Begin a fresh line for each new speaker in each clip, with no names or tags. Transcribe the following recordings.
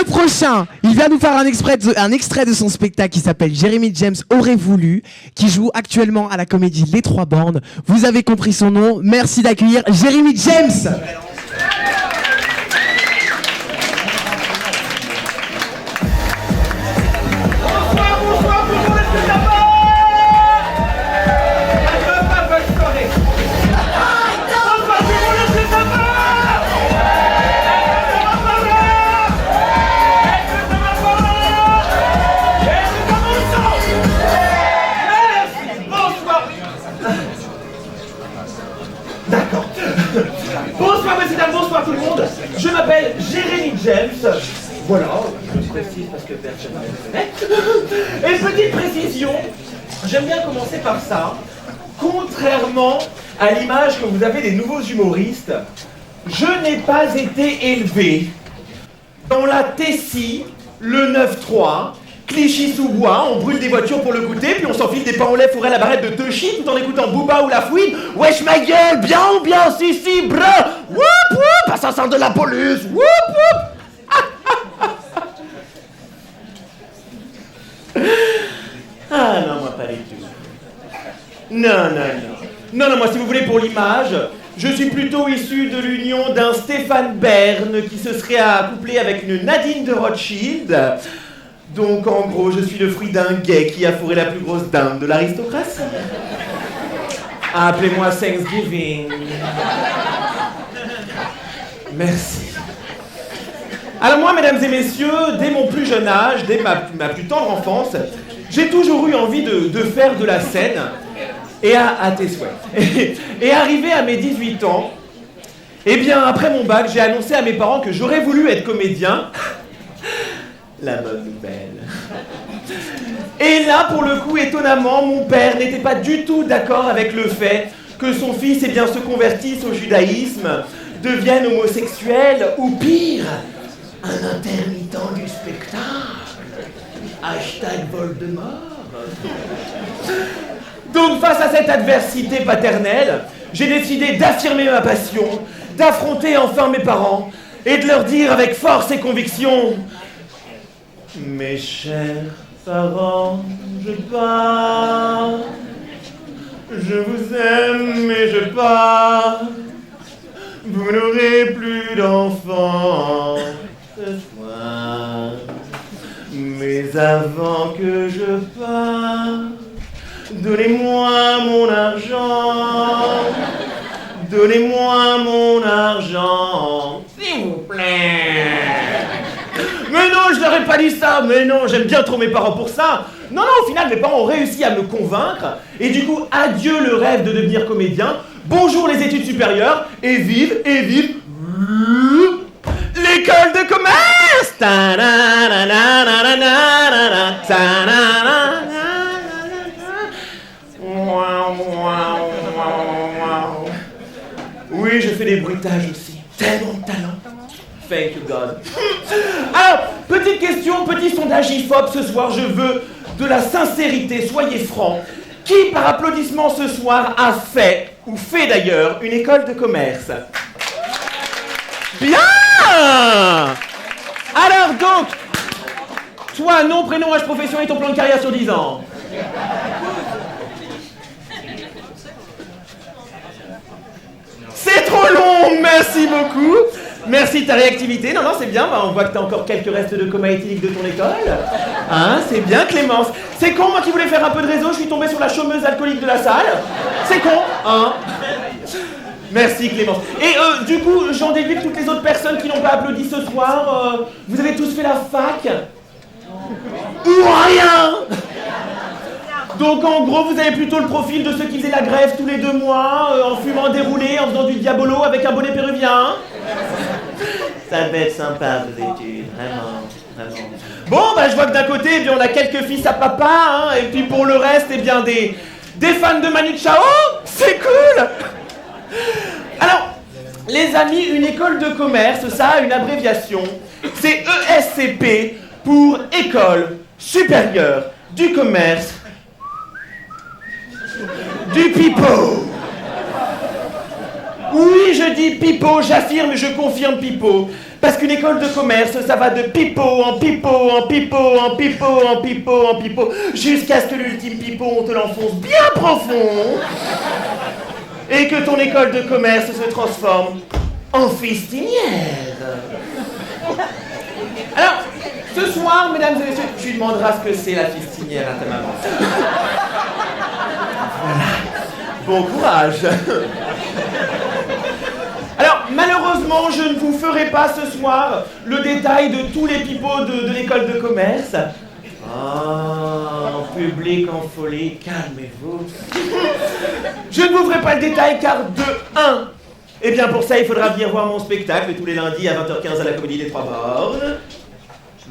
prochain, il vient nous faire un extrait de son spectacle qui s'appelle Jérémy James aurait voulu, qui joue actuellement à la comédie Les Trois Bornes. Vous avez compris son nom. Merci d'accueillir Jérémy James.
Bonsoir messieurs, dames, bonsoir tout le monde. Je m'appelle Jérémy James. Voilà, je précise parce que personne ne me connaît. Et petite précision, j'aime bien commencer par ça. Contrairement à l'image que vous avez des nouveaux humoristes, je n'ai pas été élevé dans la Tessie, le 9-3, Clichy-sous-Bois, on brûle des voitures pour le goûter, puis on s'enfile des pains au lait fourrés à la barrette de Teuchy tout en écoutant Booba ou La Fouine. Wesh ma gueule, bien ou bien, si, brun, whoop whoop, ça sent de la police, whoop whoop. Ah non, moi pas du tout. Non, moi si vous voulez pour l'image, je suis plutôt issu de l'union d'un Stéphane Bern qui se serait accouplé avec une Nadine de Rothschild. Donc, en gros, je suis le fruit d'un gay qui a fourré la plus grosse dinde de l'aristocratie. Appelez-moi Thanksgiving. Merci. Alors moi, mesdames et messieurs, dès mon plus jeune âge, dès ma plus tendre enfance, j'ai toujours eu envie de faire de la scène, et à tes souhaits. Et arrivé à mes 18 ans, eh bien, après mon bac, j'ai annoncé à mes parents que j'aurais voulu être comédien. La bonne nouvelle. Et là, pour le coup, étonnamment, mon père n'était pas du tout d'accord avec le fait que son fils, eh bien, se convertisse au judaïsme, devienne homosexuel, ou pire, un intermittent du spectacle. #Voldemort. Donc, face à cette adversité paternelle, j'ai décidé d'affirmer ma passion, d'affronter enfin mes parents, et de leur dire avec force et conviction: mes chers parents, je pars. Je vous aime, mais je pars. Vous n'aurez plus d'enfants ce soir. Mais avant que je parte, donnez-moi mon argent. Donnez-moi mon argent, s'il vous plaît. Mais non, je leur ai pas dit ça, mais non, j'aime bien trop mes parents pour ça. Non, au final, mes parents ont réussi à me convaincre, et du coup, adieu le rêve de devenir comédien, bonjour les études supérieures, et vive l'école de commerce. Oui, je fais des bruitages aussi, tellement de talent. Thank you God. Alors, petite question, petit sondage IFOP ce soir, je veux de la sincérité, soyez francs. Qui, par applaudissement ce soir, a fait, ou fait d'ailleurs, une école de commerce? Bien! Alors donc, toi, nom, prénom, âge, profession et ton plan de carrière sur 10 ans. C'est trop long, merci beaucoup. Merci de ta réactivité. Non, c'est bien. On voit que t'as encore quelques restes de coma éthylique de ton école. Hein, c'est bien, Clémence. C'est con, moi qui voulais faire un peu de réseau, je suis tombé sur la chômeuse alcoolique de la salle. C'est con, hein. Merci, Clémence. Et du coup, j'en déduis que toutes les autres personnes qui n'ont pas applaudi ce soir, vous avez tous fait la fac? Ou rien. Donc en gros, vous avez plutôt le profil de ceux qui faisaient la grève tous les 2 mois, en fumant des roulés, en faisant du diabolo avec un bonnet péruvien. Ça devait être sympa vos études, vraiment. Bon, je vois que d'un côté, eh bien, on a quelques fils à papa, hein, et puis pour le reste, eh bien, des fans de Manu Chao, c'est cool. Alors, les amis, une école de commerce, ça a une abréviation, c'est ESCP pour École Supérieure du Commerce du pipeau. Oui, je dis pipeau, j'affirme et je confirme pipeau. Parce qu'une école de commerce, ça va de pipeau en pipeau, en pipeau, en pipeau, en pipeau, en pipeau, jusqu'à ce que l'ultime pipeau, on te l'enfonce bien profond, et que ton école de commerce se transforme en fistinière. Alors, ce soir, mesdames et messieurs, tu demanderas ce que c'est la fistinière à ta maman. Voilà. Bon courage. Alors, malheureusement, je ne vous ferai pas ce soir le détail de tous les pipeaux de l'école de commerce. Ah, public en folie, calmez-vous. Je ne vous ferai pas le détail car de 1. Eh bien, pour ça, il faudra venir voir mon spectacle tous les lundis à 20h15 à la Comédie des Trois Bornes.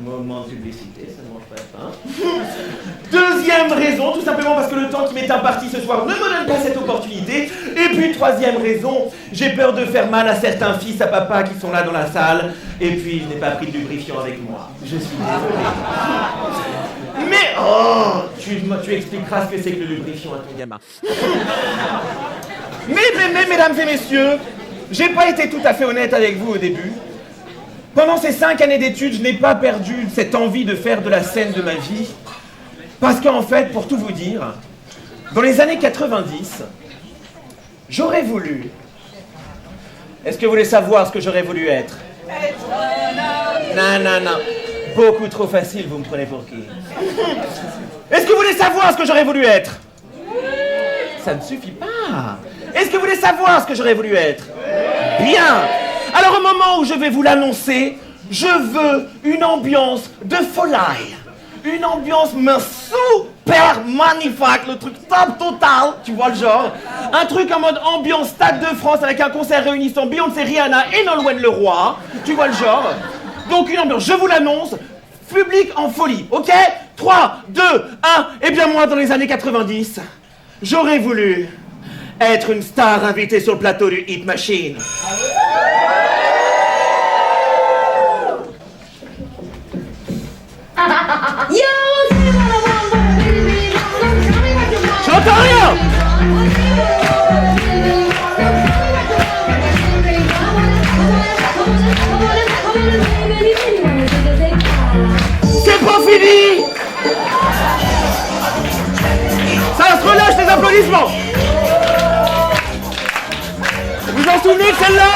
Moment de publicité, ça ne mange pas de pain. Deuxième raison, tout simplement parce que le temps qui m'est imparti ce soir ne me donne pas cette opportunité. Et puis troisième raison, j'ai peur de faire mal à certains fils à papa qui sont là dans la salle. Et puis je n'ai pas pris de lubrifiant avec moi. Je suis désolé. Mais oh, tu expliqueras ce que c'est que le lubrifiant à ton gamin. Mais mesdames et messieurs, j'ai pas été tout à fait honnête avec vous au début. Pendant ces 5 années d'études, je n'ai pas perdu cette envie de faire de la scène de ma vie. Parce qu'en fait, pour tout vous dire, dans les années 90, j'aurais voulu... Est-ce que vous voulez savoir ce que j'aurais voulu être? Non. Beaucoup trop facile, vous me prenez pour qui? Est-ce que vous voulez savoir ce que j'aurais voulu être? Ça ne suffit pas. Est-ce que vous voulez savoir ce que j'aurais voulu être? Bien. Alors au moment où je vais vous l'annoncer, je veux une ambiance de folie. Une ambiance super magnifique, le truc top total, tu vois le genre. Un truc en mode ambiance Stade de France avec un concert réunissant Beyoncé, Rihanna et Nolwenn Leroy, tu vois le genre. Donc une ambiance, je vous l'annonce, public en folie, ok? 3, 2, 1, et bien moi dans les années 90, j'aurais voulu être une star invitée sur le plateau du Hit Machine. J'entends rien. C'est pas fini. Ça se relâche les applaudissements. Vous en souvenez de celle-là?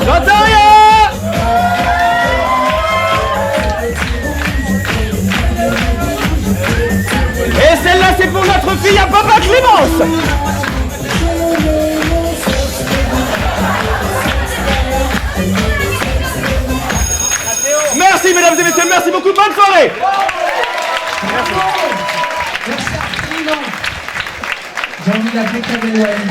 J'entends rien. Et celle-là, c'est pour notre fille à Papa Clémence. Merci mesdames et messieurs, merci beaucoup, bonne soirée.
Merci infiniment. J'ai envie d'appeler Kamel Wally.